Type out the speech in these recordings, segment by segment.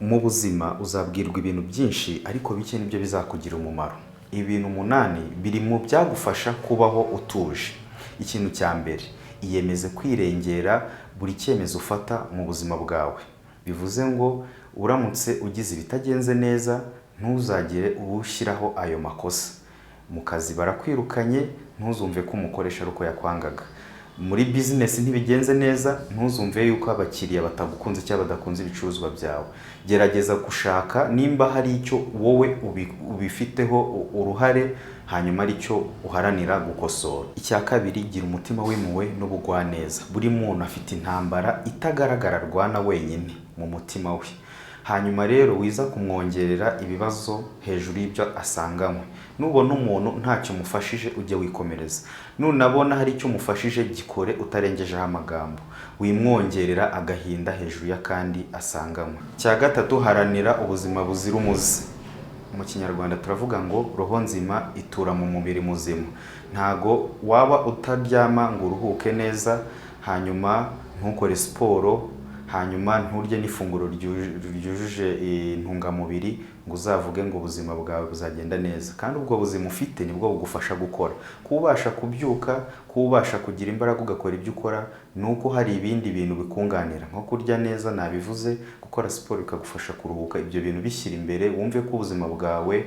Mu buzima uzabwirwa ibintu byinshi ariko bike nibyo bizakugira umumaro. Ibintu 8 biri mu byagufasha kubaho utuje. Ikintu cya mbere, iyemeze kwirengera buri cyemezo ufata mu buzima bwawe. Bivuze ngo uramutse ugize ibitagenze neza ntuzagire ubushyiraho ayo makosa. Mu kazi barakwirukanye, ntuzumve ko umukoresha uko yakwangaga. Muri business ntibigenze neza, ntuzumve yuko abakiriya batagukunze cyangwa badakunze ibicuruzwa byawe. Gerageza gushaka nimba hari icyo wowe ubifiteho uruhare, hanyuma ari cyo uharanira gukosora. Icya kabiri, gira umutima w'impuhwe n'ubugwaneza. Buri muntu afite intambara itagaragara arwana wenyine mu mutima we. Hanyuma rero wiza kumwongerera ibibazo hejuru y'ibyo asanganywe. Nubona umuntu ntacyo mufashije ujye wikomereza. Nunabona hari icyo mufashije gikore utarengejeho amagambo. Wimwongerera agahinda hejuru y'akandi asanganywe. Cya gatatu, haranira ubuzima buzira umuze. Mu Kinyarwanda turavuga ngo roho nzima itura mu mubiri muzima. Ntago waba utaryama ngo uruhuke neza, hanyuma ntukore siporo, hanyuma nturye n'ifunguro ryujuje intungamubiri ngo uzavuge ngo ubuzima bwawe buzagenda neza. Kandi ubwo buzima ufite nibwo bugufasha gukora. Kubasha kubyuka, kubasha kugira imbaraga ugakora ibyo ukora, nuko hari ibindi bintu bikunganira nko kurya neza nabivuze, gukora siporo bikagufasha kuruhuka. Ibyo bintu bishyira imbere, wumve ko ubuzima bwawe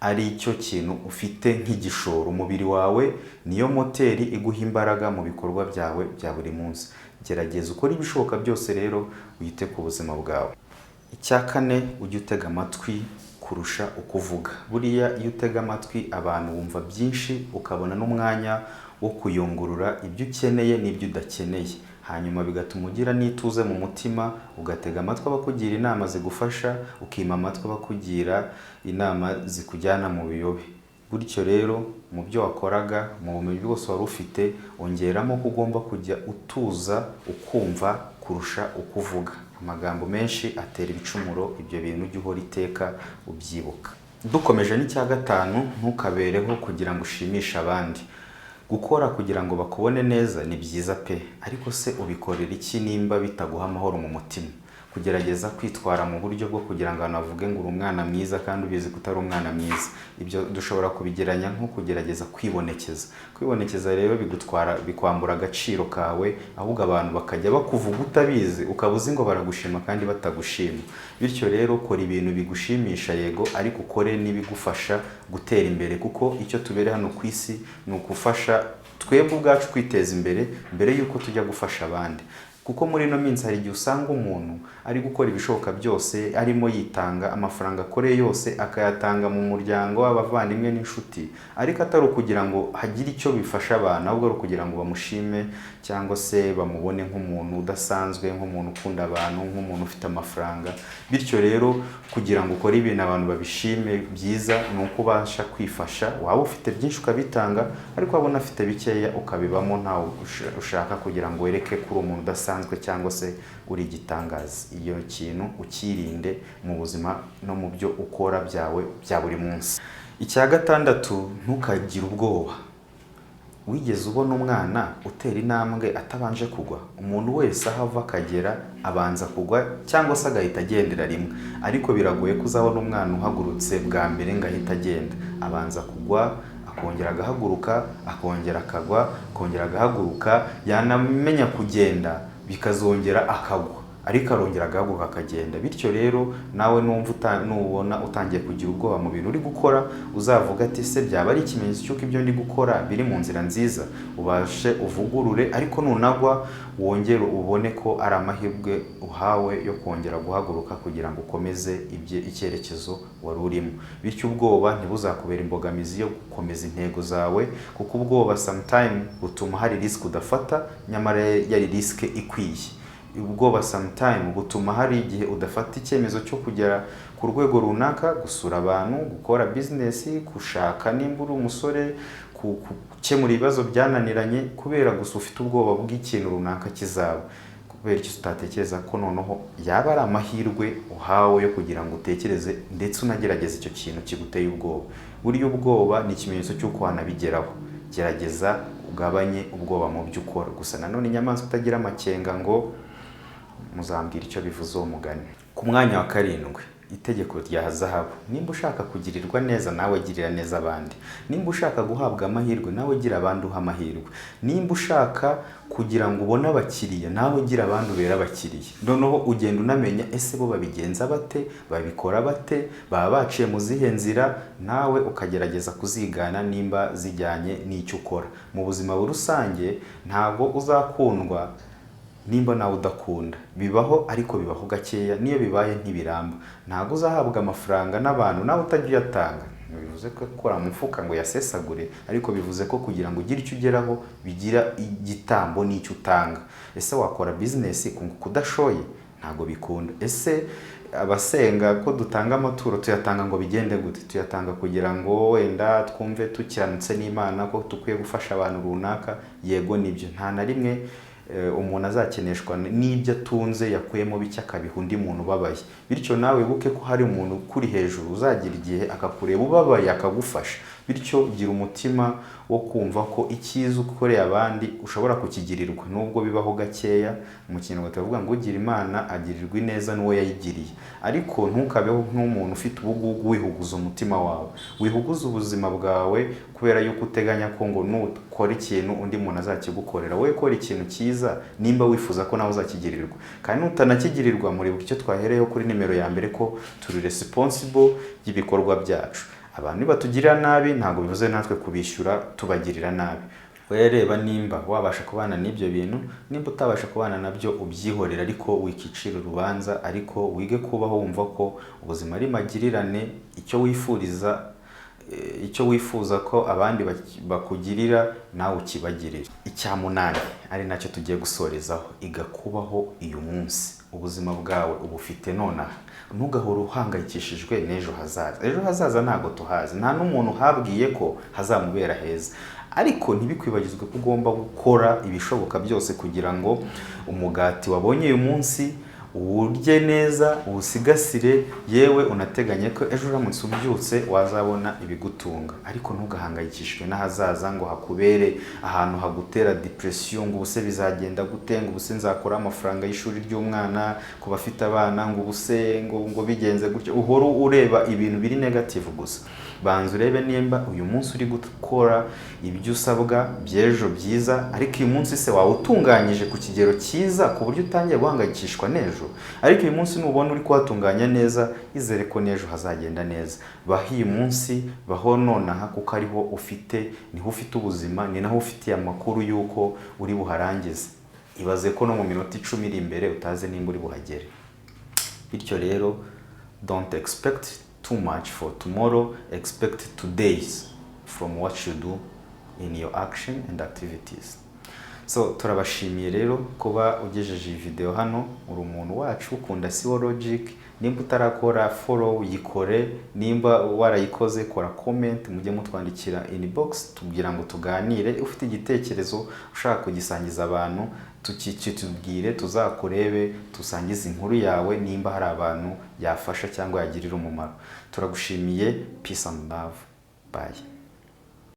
ari cyo kintu ufite nk'igishoro. Umubiri wawe niyo moteri iguha imbaraga mu bikorwa byawe bya buri munsi. Gerageza ukora ibishoboka byose rero wite ku buzima bwawe. Icya kane, ujye utega amatwi kurusha ukuvuga. Buriya iyo utega amatwi abantu wumva byinshi, ukabona n'umwanya wo kuyungurura ibyo ukeneye n'ibyo udakeneye. Hanyuma bigatuma ugira n'ituze mu mutima, ugatega amatwi abakugira inama zigufasha, ukima amatwi abakugira inama zikujyana mu biyobe. Bityo rero mu byo wakoraga, mu bumenyi bwose wari ufite, ongeramo ko ugomba kujya utuza ukumva kurusha ukuvuga. Amagambo menshi atera ibicumuro, ibyo bintu ujye uhora iteka ubyibuka. Dukomeje n'icya gatanu, ntukabereho kugira ngo ushimishe abandi. Gukora kugira ngo bakubone neza ni byiza pe, ariko se ubikorera iki nimba bitaguha amahoro mu mutima? Kugerageza kwitwara mu buryo bwo kugira ngo anavuge ngo uri umwana mwiza kandi ubizi ko utari umwana mwiza. Ibyo dushobora kubigeranya nko kugerageza kwibonekeza. Kwibonekeza rero bikwambura agaciro kawe, ahubwo abantu bakajya bakuvuga utabizi, ukaba uzi ngo baragushima kandi batagushima. Bityo rero kora ibintu bigushimisha yego, ariko ukore n'ibigufasha gutera imbere, kuko icyo tubere hano ku isi ni ukufasha twebwe ubwacu kwiteza imbere mbere y'uko tujya gufasha abandi. Kuko muri ino minsi hari igihe usanga umuntu ari gukora ibishoboka byose, arimo yitanga, amafaranga akoreye yose akayatanga mu muryango w'abavandimwe n'inshuti, ariko atari ukugira ngo hagire icyo bifasha abantu, ahubwo ari ukugira ngo bamushime cyangwa se bamubone nk'umuntu udasanzwe, nk'umuntu ukunda abantu, nk'umuntu ufite amafaranga. Bityo rero kugira ngo ukore ibintu abantu babishime byiza, ni uko ubasha kwifasha. Waba ufite byinshi ukabitanga, ariko wabona afite bikeya ukabibamo, ntawe ushaka kugira ngo wereke kuri umuntu udasanzwe cyangwa se uri igitangaza. Iyo kintu ukirinde mu buzima no mu byo ukora byawe bya buri munsi. Icya gatandatu, ntukagire ubwoba. Wigeze ubona umwana utera intambwe atabanje kugwa? Umuntu wese aho ava akagera abanza kugwa cyangwa se agahita agendera rimwe, ariko biragoye ko uzabona umwana uhagurutse bwa mbere ngo ahita agenda. Abanza kugwa, akongera agahaguruka, akongera akagwa, akongera agahaguruka, yanamenya kugenda bikazongera akagwa, ariko arongera agahaguruka akagenda. Bityo rero nawe nubona utangiye kugira ubwoba mu bintu uri gukora, uzavuga ati se byaba ari ikimenyetso cy'uko ibyo ndi gukora biri mu nzira nziza? Ubashe uvugurure, ariko nunagwa wongere ubone ko ari amahirwe uhawe yo kongera guhaguruka kugira ngo ukomeze icyerekezo wari urimo. Bityo ubwoba ntibuzakubera imbogamizi yo gukomeza intego zawe, kuko ubwoba sometime butuma hari risk udafata, nyamara yari risk ikwiye. Ubwoba sometime butuma hari igihe udafata icyemezo cyo kugera ku rwego runaka, gusura abantu, gukora business, gushaka nimba uri umusore, gukemura ibibazo byananiranye, kubera gusa ufite ubwoba bw'ikintu runaka kizaba. Kubera icyo utatekereza ko noneho yaba ari amahirwe uhawe yo kugira ngo utekereze ndetse unagerageze icyo kintu kiguteye ubwoba. Buriya ubwoba ni ikimenyetso cy'uko wanabigeraho. Gerageza ugabanye ubwoba mu byo ukora. Gusa nanone inyamaswa itagira amakenga ngo muzambwira icyo bivuze uwo mugani. Ku mwanya wa karindwi, itegeko rya zahabu. Nimba ushaka kugirirwa neza, nawe girira neza abandi. Nimba ushaka guhabwa amahirwe, nawe gira abandi uha amahirwe. Nimba ushaka kugira ngo ubone abakiriya, nawe gira abandi ubera abakiriya. Noneho ugenda unamenya ese bo babigenza bate, babikora bate, baba baciye mu zihe nzira, nawe ukagerageza kuzigana nimba zijyanye n'icyo ukora. Mu buzima rusange ntabwo uzakundwa nimba nawe udakunda. Bibaho ariko bibaho gakeya, niyo bibaye ntibiramba. Ntabwo uzahabwa amafaranga n'abantu nawe utajya uyatanga. Bivuze ko gukora mu mufuka ngo yasesagure, ariko bivuze ko kugira ngo ugire icyo ugeraho bigira igitambo n'icyo utanga. Ese wakora business kunguka udashoye? Ntabwo bikunda. Ese abasenga ko dutanga amaturo tuyatanga ngo bigende gute? Tuyatanga kugira ngo wenda twumve tukiranutse n'Imana ko tukwiye gufasha abantu runaka. Yego nibyo, nta na rimwe umuntu azakeneshwa n'ibyo atunze yakuyemo bike akabiha undi muntu ubabaye. Bityo nawe wibuke ko hari umuntu kuri hejuru uzagira igihe akakureba ubabaye akagufasha. Bityo gira umutima wo kumva ko icyiza ukoreye abandi ushobora kukigirirwa, nubwo bibaho gakeya. Mu Kinyarwanda bavuga ngo ugira Imana agirirwa ineza n'uwo yayigiriye. Ariko ntukabeho nk'umuntu ufite ubugugu wihuguza umutima wawe. Wihuguza ubuzima bwawe kubera yuko uteganya ko ngo nukora ikintu undi muntu azakigukorera. Wowe kora ikintu cyiza nimba wifuza ko nawe uzakigirirwa. Kandi nutanakigirirwa, muribuka icyo twahereyeho kuri nimero ya mbere ko turi responsible y'ibikorwa byacu. Abantu nibatugirira nabi ntabwo bivuze natwe kubishyura tubagirira nabi. Reba nimba wabasha kubana n'ibyo bintu, nimba utabasha kubana nabyo ubyihorera, ariko wikicira urubanza, ariko wige kubaho wumva ko ubuzima ari magirirane. Icyo wifuza ko abandi bakugirira nawe ukibagirira. Icya munani ari nacyo tugiye gusorezaho, iga kubaho uyu munsi. Ubuzima bwawe ubufite nonaha. Ntugahora uhangayikishijwe n'ejo hazaza. Ejo hazaza ntago tuhazi, nta n'umuntu habwiye ko hazamubera heza. Ariko ntibikwibagizwe ko ugomba gukora ibishoboka byose kugira ngo umugati wabonye uyu munsi uwurye neza, uwusigasire, yewe unateganye ko ejo uramutse ubyutse wazabona ibigutunga. Ariko ntugahangayikishwe n'ahazaza ngo hakubere ahantu hagutera depression, ngo ubuse bizagenda gute, ngo ubuse nzakora amafaranga y'ishuri ry'umwana ku bafite abana, ngo ubuse ngo bigenze gutyo. Uhora ureba ibintu biri negative gusa. Banza urebe nimba uyu munsi uri gukora ibyo usabwa by'ejo byiza, ariko uyu munsi se wawutunganyije ku kigero cyiza ku buryo utangiye guhangayikishwa n'ejo. Ariko uyu munsi nubona uri kuhatunganya neza, izere ko n'ejo hazagenda neza. Baho uyu munsi, baho nonaha, kuko ariho ufite, niho ufite ubuzima, ni naho ufitiye amakuru y'uko uri buharangize. Ibaze ko no mu minota 10 iri imbere utazi nimba uri buhagere. Bityo rero, don't expect too much for tomorrow, expect today's from what you do in your action and activities. So turabashimiye rero kuba ugejeje iyi video hano. Uri umuntu wacu ukunda SEO Logic. Nimba utarakora follow yikore, nimba warayikoze kora comment, mujye mutwandikira inbox tugira ngo tuganire. Ufite igitekerezo ushaka kugisangiza abantu, tubwire, tuzakurebe, tusangize inkuru yawe nimba hari abantu yafasha cyangwa yagirira umumaro. Turagushimiye. Peace and love. Bye.